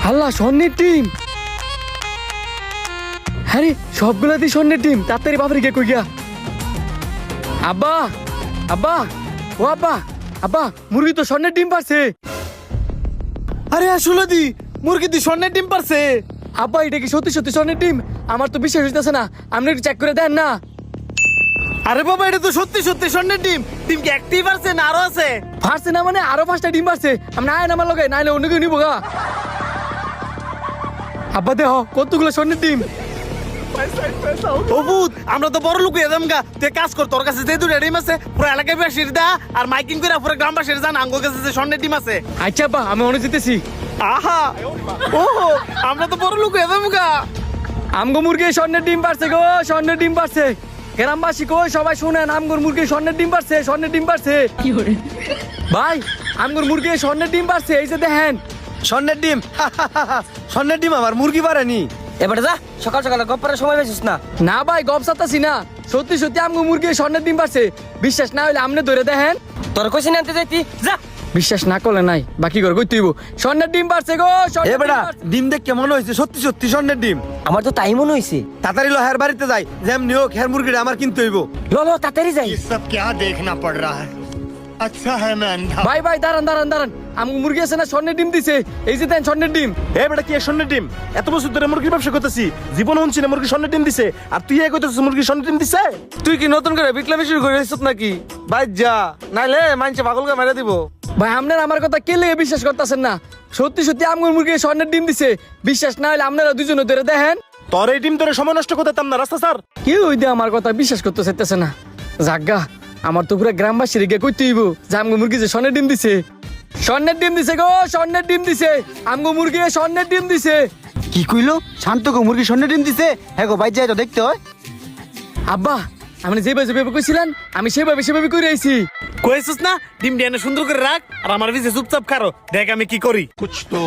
হাল্লা স্বর্ণের টিম। হ্যাঁ রে, সবগুলাতেই স্বর্ণের টিম। তাড়াতাড়ি বাপরে গিয়ে কই গিয়া। আব্বা আব্বা ও আব্বা আব্বা, মুরগি তো স্বর্ণের ডিম পারছে। আরে আসলে দি মুরগি দি স্বর্ণের ডিম পারছে। আব্বা এটা কি সত্যি সত্যি স্বর্ণের ডিম? আমার তো বিশ্বাস হইতেছে না, আপনি একটু চেক করে দেন না। আরে বাবা, এটা তো সত্যি সত্যি স্বর্ণের ডিম। ডিম কি একটাই পারছে না আরো আছে? পারছে না মানে আরো 5টা ডিম পারছে। আমি নাই আমার লগে, নাইলে অন্য কেউ নিবো গা। আব্বা দেহ কতগুলো স্বর্ণের ডিম। ও ভূত, আমরা তো বড় লোক এদাম গা। তুই কাজ কর, তোর কাছে যে দুটো ডিম আছে পুরো এলাকায় বেশির দা, আর মাইকিং করে পুরো গ্রামবাসীর জান আঙ্গুর কাছে যে স্বর্ণের ডিম আছে। আচ্ছা আব্বা, আমি অনেক জিতেছি। আহা ওহো, আমরা তো বড় লোক এদাম গা। আমগো মুরগি স্বর্ণের ডিম পারছে গো, স্বর্ণের ডিম পারছে। গ্রামবাসী কই সবাই শুনেন, আমগোর মুরগি স্বর্ণের ডিম পারছে, স্বর্ণের ডিম পারছে। ভাই আমগোর মুরগি স্বর্ণের ডিম পারছে, এই যে দেখেন। স্বর্ণের ডিম স্বর্ণের ডিম আমার মুরগি পারেনি। এবারে যা, সকাল সকাল গপ্পরের সময় পেয়েছিস না। না ভাই গপ সাতাসি না, সত্যি সত্যি আমগো মুরগি স্বর্ণের ডিম পারছে। বিশ্বাস না হইলে আমনে ধরে দেখেন। তোর কইছি না আনতে যাইতি, যা। বিশ্বাস না করলে নাই, বাকি ঘর কই তুইব। স্বর্ণের ডিম পারছে গো, এ স্বর্ণের বেটা, ডিম পারছে। ডিম দেখ কেমন হয়েছে, সত্যি সত্যি স্বর্ণের ডিম। আমার তো তাই মনে হইছে। তাড়াতাড়ি লো হের বাড়িতে যাই, যেমনি হোক হের মুরগিটা আমার কিনতে হইব। লো লো তাড়াতাড়ি যাই। ये सब क्या देखना पड़ रहा है? अच्छा है मैं अंधा। ভাই ভাই দাঁড়ান দাঁড়ান দাঁড়ান, আমগো মুরগি আছে না স্বর্ণের ডিম দিছে, এই যে দেন স্বর্ণের ডিম। এ বেটা, কি স্বর্ণের ডিম? এত বছর ধরে মুরগির ব্যবসা করতেছি, জীবন হচ্ছে না মুরগি স্বর্ণের ডিম দিছে, আর তুই এই কইতেছিস মুরগি স্বর্ণের ডিম দিছে? তুই কি নতুন করে বিটলামি শুরু করেছিস নাকি? ভাই যা, নাইলে মানছে পাগলকে মেরে দিব। ভাই আপনারা আমার কথা কে লেগে বিশ্বাস করতেছেন না? সত্যি সত্যি আমগো মুরগি স্বর্ণের ডিম দিছে। বিশ্বাস না হলে আপনারা দুজনে ধরে দেখেন। তোর এই ডিম ধরে সময় নষ্ট করতাম না রাস্তা স্যার। কেউ ওই দিয়ে আমার কথা বিশ্বাস করতে চাইতেছে না। জাগা, আমার তো পুরো গ্রামবাসীর গিয়ে কইতে হইব যে আমগো মুরগি যে স্বর্ণের ডিম দিছে। স্বর্ণের ডিম দিছে গো, স্বর্ণের ডিম দিছে। আমগো মুরগি স্বর্ণের ডিম দিছে। কি কইলো? শান্ত গো, মুরগি স্বর্ণের ডিম দিছে? হ্যাঁ গো, ভাই যাই তো দেখতে হয়। আব্বা আপনি যেভাবে কইছিলেন আমি সেভাবে করে আইছি। কইছিস না ডিম ডিয়ানে সুন্দর করে রাখ, আর আমার পিছে চুপচাপ খারো, দেখ আমি কি করি। कुछ तो